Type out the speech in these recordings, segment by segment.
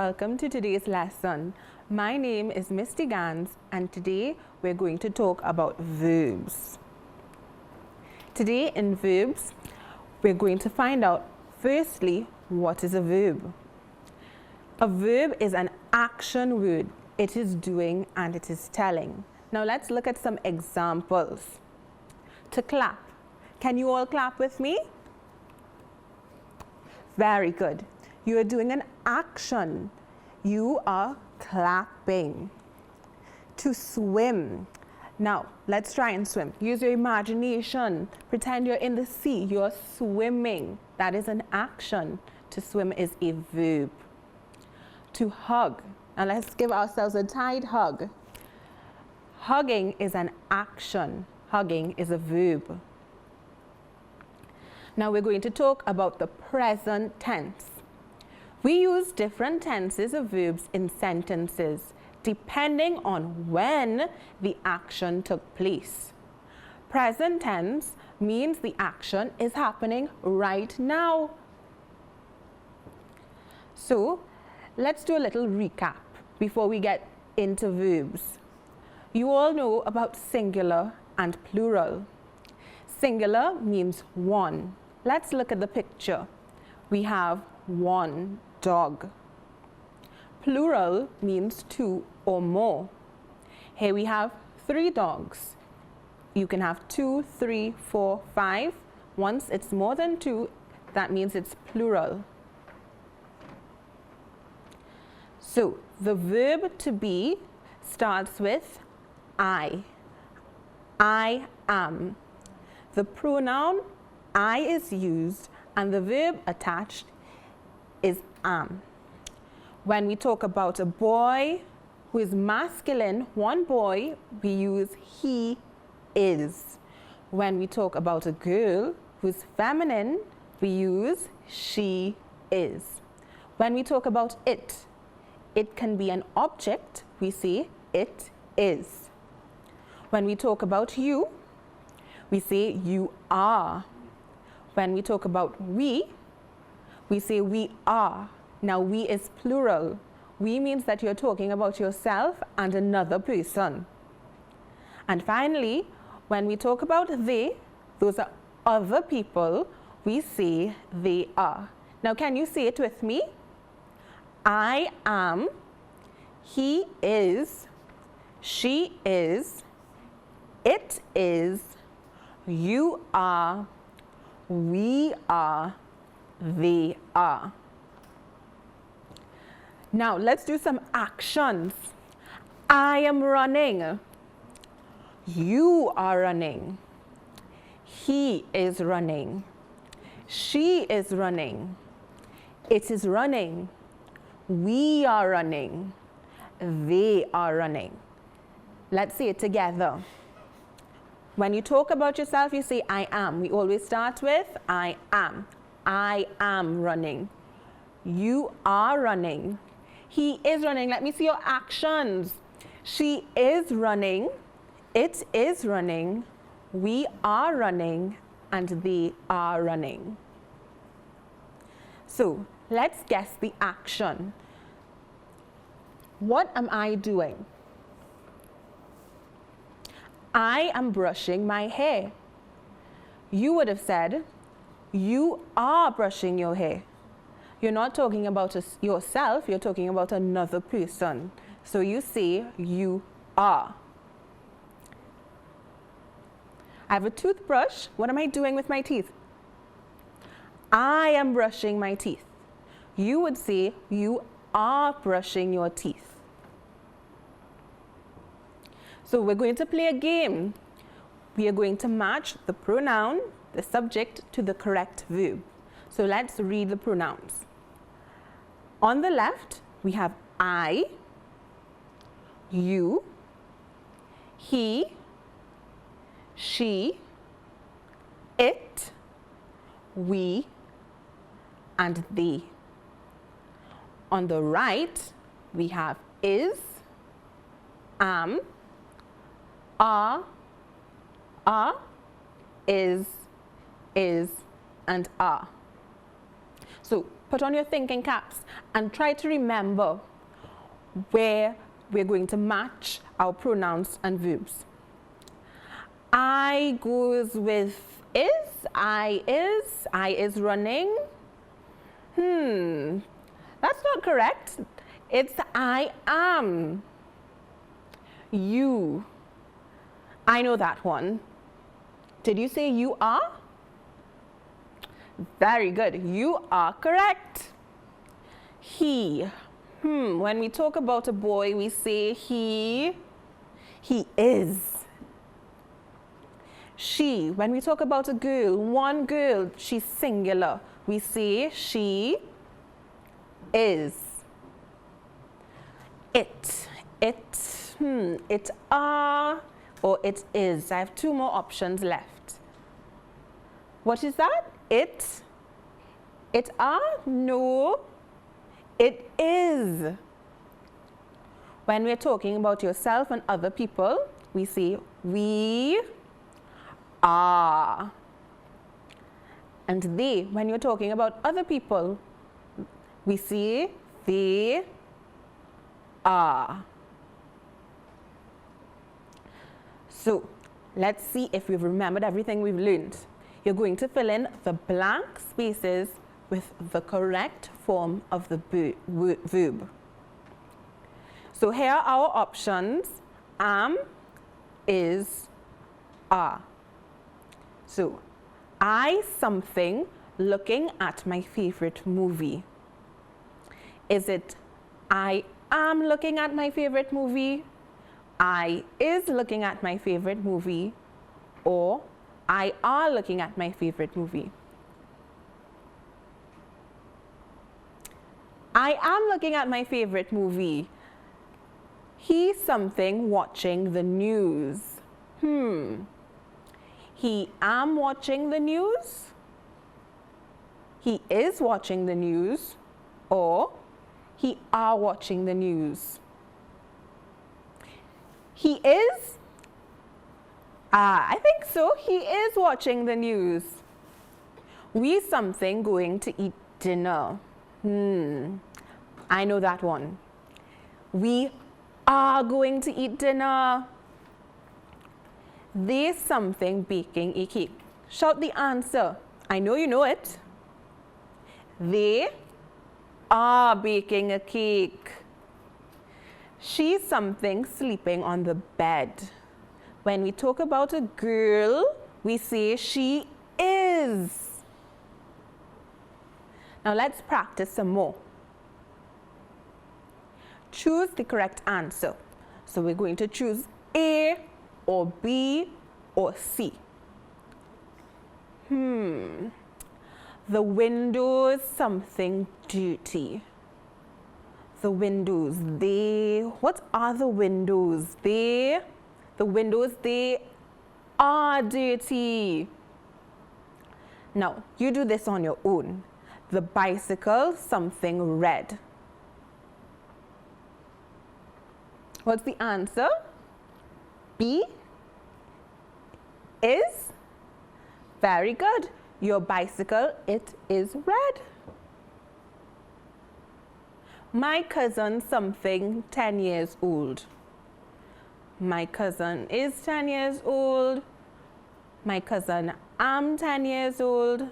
welcome to today's lesson. My name is Mr. Gannes and today we're going to talk about verbs. Today in verbs, we're going to find out firstly, what is a verb? A verb is an action word. It is doing and it is telling. Now let's look at some examples. To clap. Can you all clap with me? Very good. You are doing an action. You are clapping. To swim. Now, let's try and swim. Use your imagination. Pretend you're in the sea. You're swimming. That is an action. To swim is a verb. To hug. Now, let's give ourselves a tight hug. Hugging is an action. Hugging is a verb. Now, we're going to talk about the present tense. We use different tenses of verbs in sentences depending on when the action took place. Present tense means the action is happening right now. So, let's do a little recap before we get into verbs. You all know about singular and plural. Singular means one. Let's look at the picture. We have one dog. Plural means two or more. Here we have 3 dogs. You can have 2, 3, 4, 5. Once it's more than 2, that means it's plural. So the verb to be starts with I. I am. The pronoun I is used and the verb attached is am. When we talk about a boy who is masculine, one boy, we use he is. When we talk about a girl who is feminine, we use she is. When we talk about it can be an object, we say it is. When we talk about you, we say you are. When we talk about we say we are. Now we is plural. We means that you're talking about yourself and another person. And finally, when we talk about they, those are other people, we say they are. Now can you say it with me? I am, he is, she is, it is, you are, we are, they are. Now let's do some actions. I am running. You are running. He is running. She is running. It is running. We are running. They are running. Let's say it together. When you talk about yourself, you say I am. We always start with I am. I am running. You are running. He is running. Let me see your actions. She is running. It is running. We are running. And they are running. So, let's guess the action. What am I doing? I am brushing my hair. You would have said, you are brushing your hair. You're not talking about yourself, you're talking about another person. So you say, you are. I have a toothbrush. What am I doing with my teeth? I am brushing my teeth. You would say, you are brushing your teeth. So we're going to play a game. We are going to match the pronoun, the subject, to the correct verb. So let's read the pronouns. On the left, we have I, you, he, she, it, we, and they. On the right, we have is, am, are, is, and are. So put on your thinking caps and try to remember where we're going to match our pronouns and verbs. I goes with is, I is running. That's not correct. It's I am. You. I know that one. Did you say you are? Very good. You are correct. He. When we talk about a boy, we say he is. She. When we talk about a girl, one girl, she's singular. We say she is. It are, or it is. I have two more options left. What is that? It are? No, it is. When we're talking about yourself and other people, we say we are. And they, when you're talking about other people, we say they are. So let's see if we've remembered everything we've learned. You're going to fill in the blank spaces with the correct form of the verb. So here are our options: am, is, are. So, I something looking at my favorite movie. Is it I am looking at my favorite movie, I is looking at my favorite movie, or I are looking at my favorite movie? I am looking at my favorite movie. He's something watching the news. He am watching the news, he is watching the news, or he are watching the news. He is? I think so. He is watching the news. We something going to eat dinner. I know that one. We are going to eat dinner. They something baking a cake. Shout the answer. I know you know it. They are baking a cake. She's something sleeping on the bed. When we talk about a girl, we say she is. Now let's practice some more. Choose the correct answer. So we're going to choose A or B or C. The windows something dirty. The windows, what are the windows? The windows, they are dirty. Now, you do this on your own. The bicycle, something red. What's the answer? B is? Very good. Your bicycle, it is red. My cousin, something 10 years old. My cousin is 10 years old. My cousin, I'm 10 years old.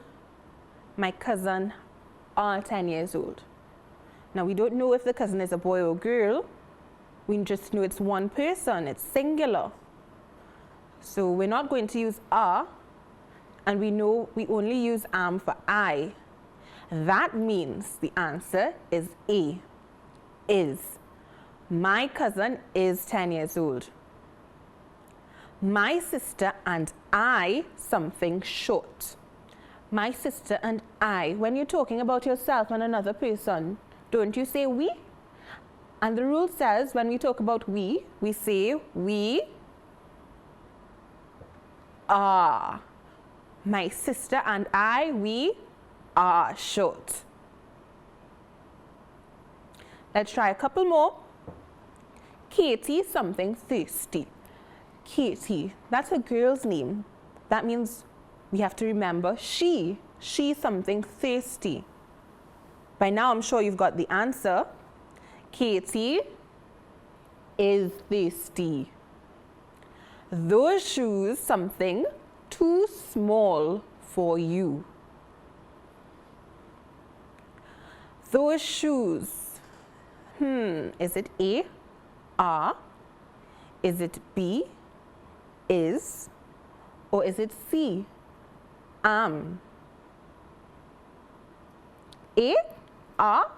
My cousin are 10 years old. Now, we don't know if the cousin is a boy or girl. We just know it's one person, it's singular. So we're not going to use are, and we know we only use am for I. That means the answer is A, is. My cousin is 10 years old. My sister and I, something short. My sister and I, when you're talking about yourself and another person, don't you say we? And the rule says when we talk about we say we are. My sister and I, we are short. Let's try a couple more. Katie, something thirsty. Katie, that's a girl's name. That means we have to remember she something thirsty. By now, I'm sure you've got the answer. Katie is thirsty. Those shoes something too small for you. Those shoes. Is it A, are? Is it B, is? Or is it C, am? A, are?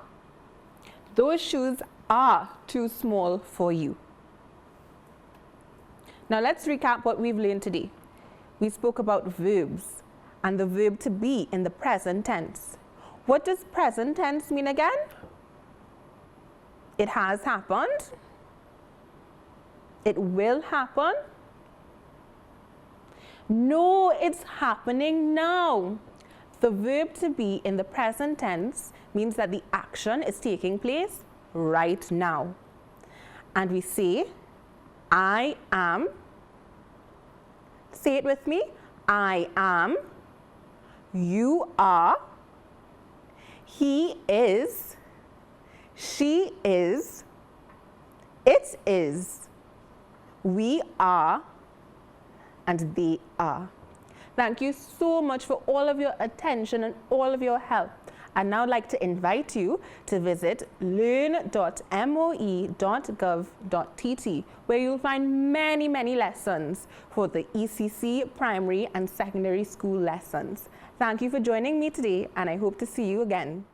Those shoes are too small for you. Now let's recap what we've learned today. We spoke about verbs and the verb to be in the present tense. What does present tense mean again? It has happened. It will happen. No, it's happening now. The verb to be in the present tense means that the action is taking place right now. And we say, I am. Say it with me. I am. You are. He is. She is. It is. We are. And they are. Thank you so much for all of your attention and all of your help. I'd now like to invite you to visit learn.moe.gov.tt, where you'll find many, many lessons for the ECC primary and secondary school lessons. Thank you for joining me today, and I hope to see you again.